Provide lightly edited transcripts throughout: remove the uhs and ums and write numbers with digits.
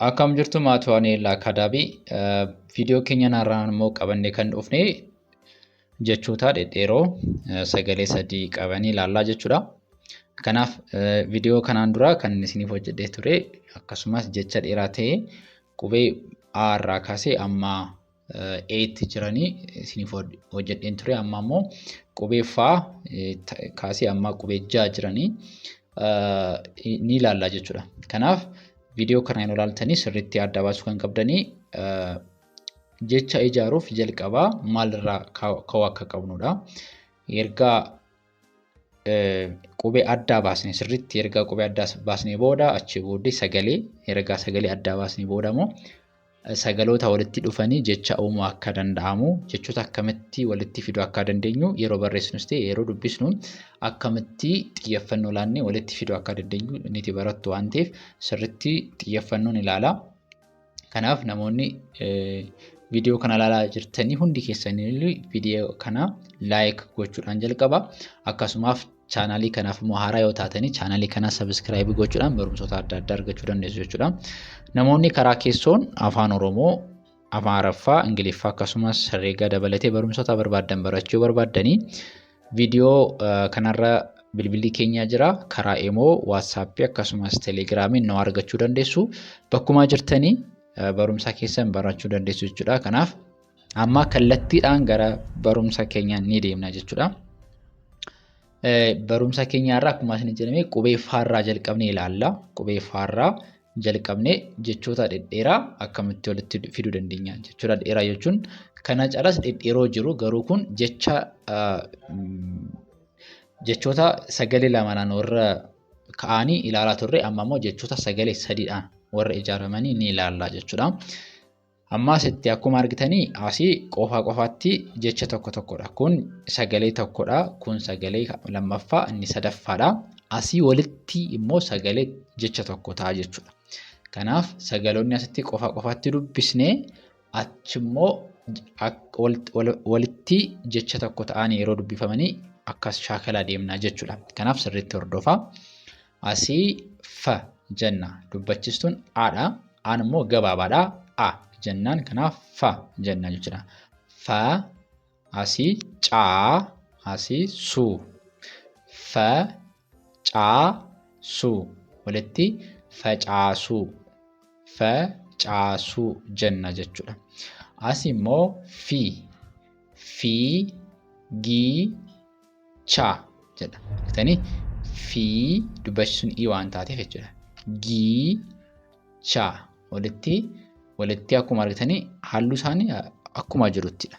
Akkam jirtu maatii Eelaa Akadaabii viidiyoo keenya narraan immoo qabannee kan dhufne jechoota dhedheeroo sagalee sadii qabanii ilaallaa jechuudha. Kanaaf viidiyoo kanaan dura kan isiniif hojjedhee ture akkasumas jecha dheeraa ta'e qubee A irraa kaasee amma E'tti jiranii isiniif hojjedheen ture. Amma immoo qubee F kaasee amma qubee J jiranii ni ilaallaa jechuudha. Kanaaf viidiyoo kana yoo ilaaltanii sirriitti adda baasuu kan qabdanii jecha ijaaruuf jalqabaa maalirraa ka'uu akka qabnudha. Erga qubee addaa baasnee sirriitti erga qubee addaa baasnee booda achi booddee erga sagalee addaa baasnee booda immoo sagaloota walitti dhufanii jecha uumuu akka danda'amu jechoota akkamitti walitti fiduu akka dandeenyu yeroo barreessinus ta'e yeroo dubbisnu akkamitti xiyyeeffannoo laannee walitti fiduu akka dandeenyu ni barattu waan ta'eef sirriitti xiyyeeffannoon ilaalaa. Kanaaf namoonni viidiyoo kana ilaalaa jirtanii hundi keessanii viidiyoo kana laayik gochuudhaan jalqaba. Akkasumas chaanaalii kanaaf immoo haaraa yoo taatanii chaanaalii kana sabiskiraayib gochuudhaan barumsoota adda addaa argachuu dandeessu jechuudha. Namoonni karaa keessoon afaan Oromoo, afaan Araffaa, Ingiliffaa akkasumas herreega dabalatee barumsoota barbaaddan barachuu barbaadanii viidiyoo kanarra bilbilli keenya jira. Karaa Imoo, WhatsApp akkasumas Telegiraamiin nu argachuu dandeessu. Bakkuma jirtanii barumsa keessan barachuu dandeessu jechuudha. Kanaaf amma kallattiidhaan gara barumsa keenya ni deemna jechuudha. Barumsa keenya irraa akkuma isin jedhame qubee F irraa jalqabnee ilaalla. Qubee F irraa jalqabnee jechoota dhedheeraa akkamitti walitti fiduu dandeenya jechuudha. Dhedheeraa jechuun kana calas dhedheeroo jiru garuu kun jechoota sagalee lamaan warra ka'anii ilaalaa turre amma immoo jechoota sagalee sadiidhaan warra ijaaramanii ni ilaalla jechuudha. Amma asitti akkuma argitanii asii qofaatti jecha tokkodha. Kun sagalee tokkodha. Kun sagalee lammaffaa inni sadaffaadha. Asii walitti immoo sagalee jecha tokko ta'a jechuudha. Kanaaf sagaloonni asitti qofaatti dubbisnee achimmoo walitti jecha tokko ta'anii yeroo dubbifamanii akkas shaakalaa deemna jechuudha. Kanaaf sirriitti hordofaa. Asii F jenna dubbachistuun A'dha. Aan immoo gabaabaadha. A jennaan kanaaf F jenna jechuudha. F asii Caa asii Suu. F Caa Suu walitti facaasuu. Facaasuu jenna jechuudha. Asii immoo Fiigichaa jedha. Argitanii fii dubbachisuun I waan taateef jechuudha. Giichaa walitti akkuma argitanii halluu isaanii akkuma jiruttidha.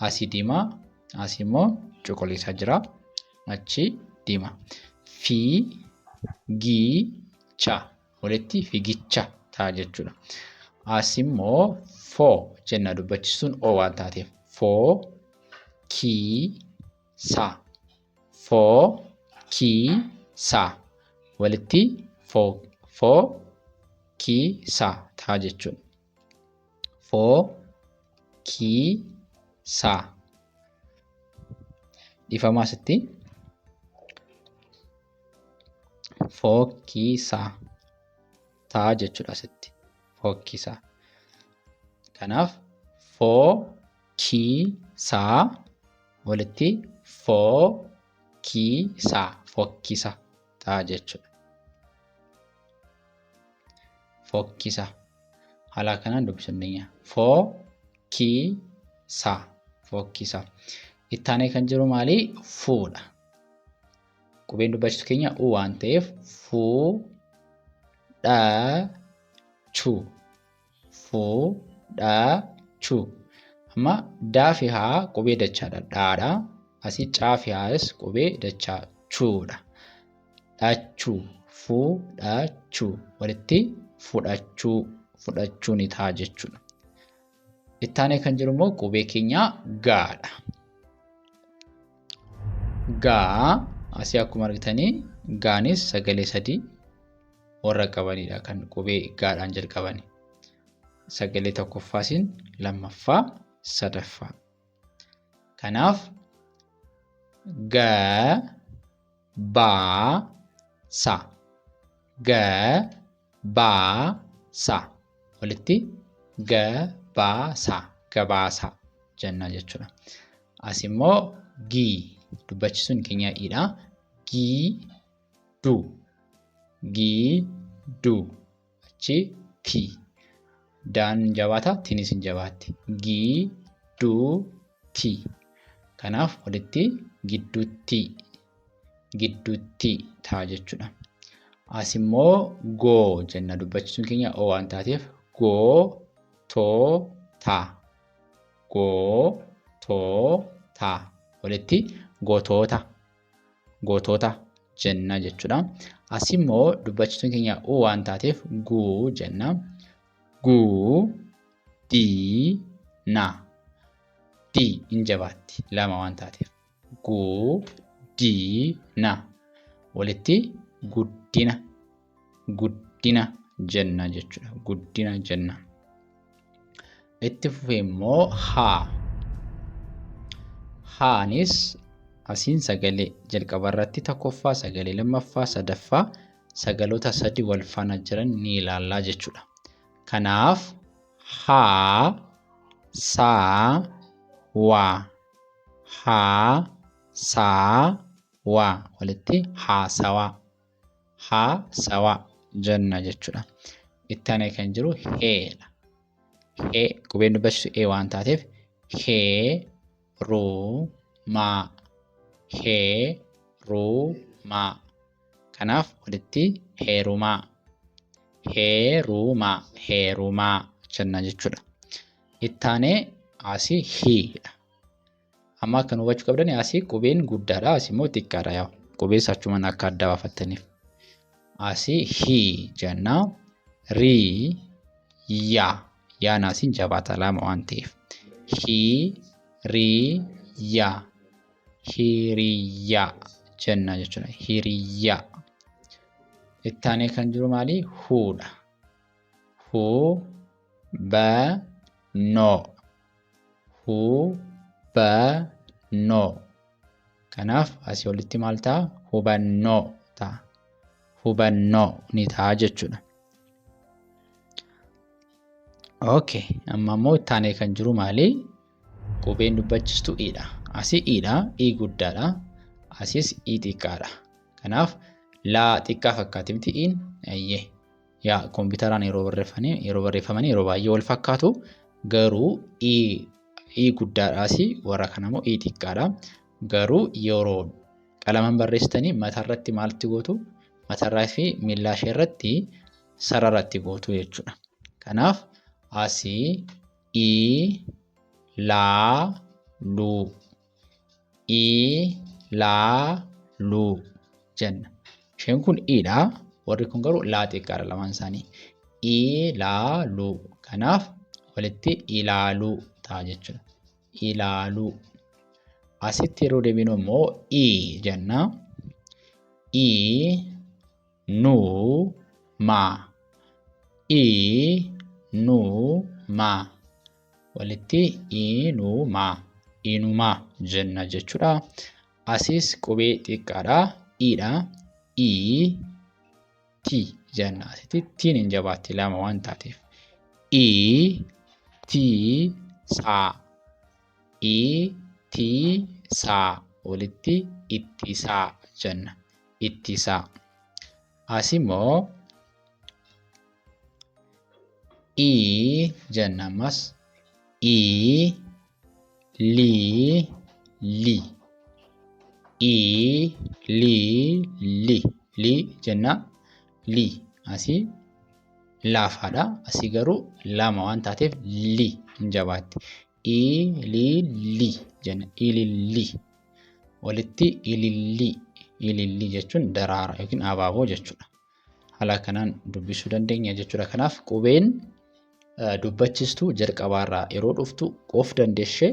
Asii diimaa, asii immoo cuquliisa jira. Achi diimaa. Fiigichaa walitti fiigicha ta'a jechuudha. Asii immoo foo jenna dubbachisuun O waan taateef fookiisaa. Fookiisaa walitti fookiisaa ta'a jechuudha. Fookiisaa dhiifama asitti fookiisaa ta'a jechuudha asitti fookiisaa. Kanaaf fookiisaa walitti fokkisa ta'a jechuudha. Fokkisa haala kanaan dubbisuu dandeenya. Fokkisa. Itti aanee kan jiru maali? Fuudha. Qubeen dubbachistu keenya U waan ta'eef fuudhachuu. Amma daa fi haa qubee dachaadha. Dhaadha. Asii caa fi haas qubee dachaa chuudha. Dhachuu fuudhachuu walitti fudhachuu ni ta'a jechuudha. Itti aanee kan jiru immoo qubee keenya gaadha. Gaa asii akkuma argitanii gaanis sagalee sadii warra qabanidha kan qubee gaadhaan jalqabani. Sagalee tokkoffaatiin lammaffaa sadaffaa. Kanaaf gabaasa sa walitti gabaasa jenna jechuudha. As immoo gii dubbachisuun keenya i'dha. Giiduu achi ti daan jabaata tinis hin jabaatti. Giiduuti kanaaf walitti gidduutti ta'a jechuudha. As immoo goo jenna dubbachisuun keenya o waan taateef gootoota walitti gootoota jenna jechuudha. As immoo dubbachisuun keenya u waan taateef guu jenna. Guudina di hin jabaatti lama waan taateef. Guudina walitti guddina jenna jechuudha. Guddina jenna. Itti fufee immoo haanis asiin sagalee jalqaba irratti tokkoffaa, sagalee lammaffaa, sadaffaa sagaloota sadi wal faana jiran ni ilaallaa jechuudha. Kanaaf haasawaa walitti haasawaa jenna jechuudha. Itti aanee kan jiru heedha. Hee qubeen dubbachisu ee waan taateef heerumaa kanaaf walitti heerumaa jenna jechuudha. Itti aanee asii hiidha. Amma akka hubachuu qabdan asii qubeen guddaadha, asii immoo xiqqaadha. Yaa qubees achumaan akka adda baafattaniif. Asii hii jenna. Yaan asiin jabaata lama waan ta'eef. Hiriyaa jenna jechuudha. Hiriyaa. Itti aanee kan jiru maali? Huudha. Hubannoo. Kanaaf asii olitti maal ta'a? Hubannoo ta'a. Hubannoo ni ta'a jechuudha. Okay, amma immoo itti aanee kan jiru maali? Qubeen dubbachistu i'dha. Asii i'dha, i guddaadha. Asiis i xiqqaadha. Kanaaf laa xiqqaa fakkaati miti i'in ayyee. Yaa kompiitaraan yeroo barreeffamanii yeroo baay'ee wal fakkaatu garuu i guddaadhaasi warra kana immoo i xiqqaadha. Garuu yeroo qalamaan barreessitanii mataarratti maalti gootu? Mataarraa fi miillaa ishee irratti sararratti gootu jechuudha. Kanaaf asii ilaaluu jenna. Isheen kun i'dha. Warri kun garuu laa xiqqaadha lamaan isaanii. Ilaaluu. Kanaaf walitti ilaaluu ta'a jechuudha. Ilaaluu. Asitti yeroo deebinu immoo jenna. Inumaa walitti inumaa jenna jechuudha. Asiis qubee xiqqaadha. I'dha. Ti jenna. Asitti tiin hin jabaatti lama waan taateef. Ittisaa walitti ittisaa jenna. Ittisaa. As immoo jenna ammas li jenna. Asii laafaadha. Asii garuu lama waan taateef li hin jabaatti. Ililli jenna. Ililli walitti ililli jechuun daraara yookiin abaaboo jechuudha. Haala kanaan dubbisuu dandeenya jechuudha. Kanaaf qubeen dubbachistuu jalqabaarraa yeroo dhuftu of dandeessee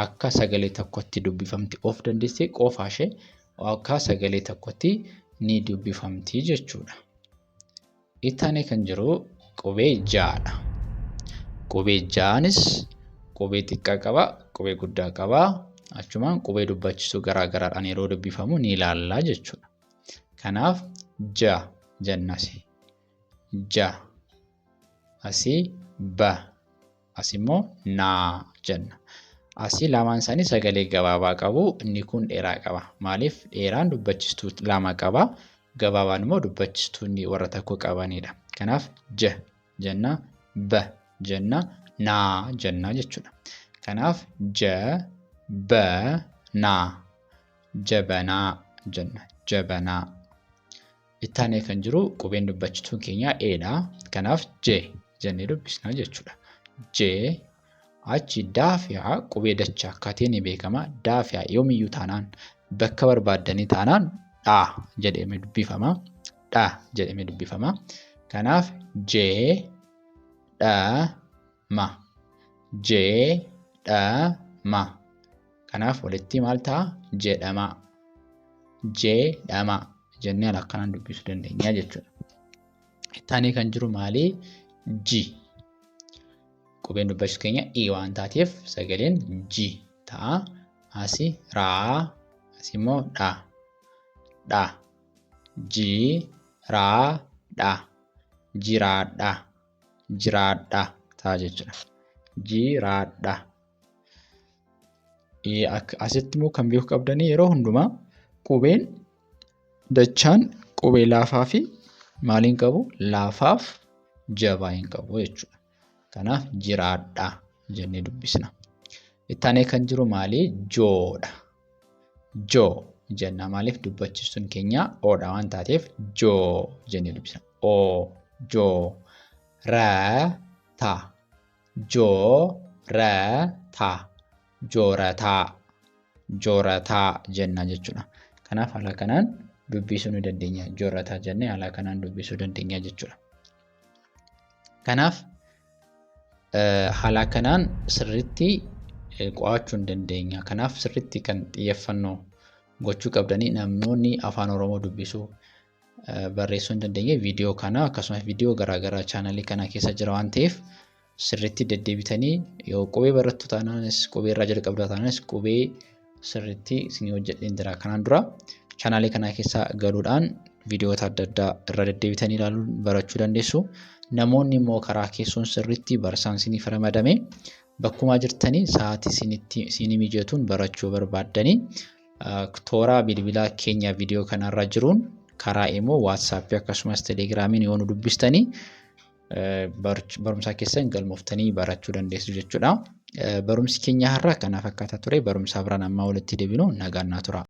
akka sagalee tokkotti dubbifamti. Of dandeessee qofaa ishee akka sagalee tokkotti ni dubbifamti jechuudha. Itti aanee kan jiru qubee ja'adha. Qubee ja'anis qubee xiqqaa qaba, qubee guddaa qaba. Achumaan qubee dubbachistuu garaa garaadhaan yeroo dubbifamu ni ilaallaa jechuudha. Kanaaf ja jennasi. asii ba, asii immoo naa jenna. Asii lamaan isaanii sagalee gabaabaa qabu. Inni kun dheeraa qaba. Maaliif dheeraan dubbachistuu lama qaba. Gabaabaan immoo dubbachistuu warra tokko qabanidha. Kanaaf ja jenna, ba jenna, naa jenna jechuudha. Kanaaf ja, ba, naa, jabanaa jenna. Jabanaa. Itti aanee kan jiru qubeen dubbachituun keenya eedha. Kanaaf je jennee dubbisna jechuudha. Je. Achi daafiyaa qubee dachaa akkaataa ni beekama. Daafiyaa yoomiyyuu taanaan bakka barbaaddanii taanaan dhaa jedhamee dubbifama. Dhaa jedhamee dubbifama. Kanaaf jee dhama. Jee dhama. Kanaaf walitti maal ta'a? Jedhama. Jedhama jennee haala akkanaan dubbisuu dandeenya jechuudha. Itti aanee kan jiru maali? Ji. Qubeen dubbachuu keenya i waan taateef sagaleen ji ta'a. Asii raa, asii immoo dhaa. Dhaa. Ji, raa, dhaa. Jiraadha. Jiraadha ta'a jechuudha. Jiraadha. Asitti immoo kan beekuu qabdanii yeroo hundumaa qubeen dachaan qubee laafaa fi maaliin qabu? Laafaaf jabaa hin qabu jechuudha. Kanaaf jiraadha jennee dubbisna. Itti aanee kan jiru maali? Joodha. Joo jenna. Maaliif dubbachistuun keenya oodha waan taateef joo jennee dubbisna. Oo, joo. Rata. Joorata. Joorataa. Joorataa jenna jechuudha. Kanaaf haala kanaan dubbisuu ni dandeenya. Joorataa jennee haala kanaan dubbisuu dandeenya jechuudha. Kanaaf haala kanaan sirriitti qo'achuu ni dandeenya. Kanaaf sirriitti kan xiyyeeffannoo gochuu qabdanii namoonni afaan Oromoo dubbisuu barreessuu ni dandeenya. Viidiyoo kana akkasumas viidiyoo garaagaraa chaanalii kana keessa jira waan ta'eef sirriitti deddeebitanii yoo qubee barattu taanaanis qubee irraa jalqabdaa taanaanis qubee sirriitti isinii hojjedheen jira. Kanaan dura chaanalii kana keessa galuudhaan viidiyoota adda addaa irra deddeebitanii ilaaluun barachuu dandeessu. Namoonni immoo karaa keessoon sirriitti barsiisaan isiniif ramadame bakkuma jirtanii sa'aatii isinii mijatuun barachuu barbaaddanii toora bilbilaa keenya viidiyoo kanarra jiruun karaa immoo waatsaappii akkasumas teeleegiraamiin yoo nu dubbistanii barumsa keessan galmooftanii barachuu dandeessu jechuudha. Barumsi keenya har'a kana fakkaata ture. Barumsa biraan amma walitti deebinu nagaan naa tura.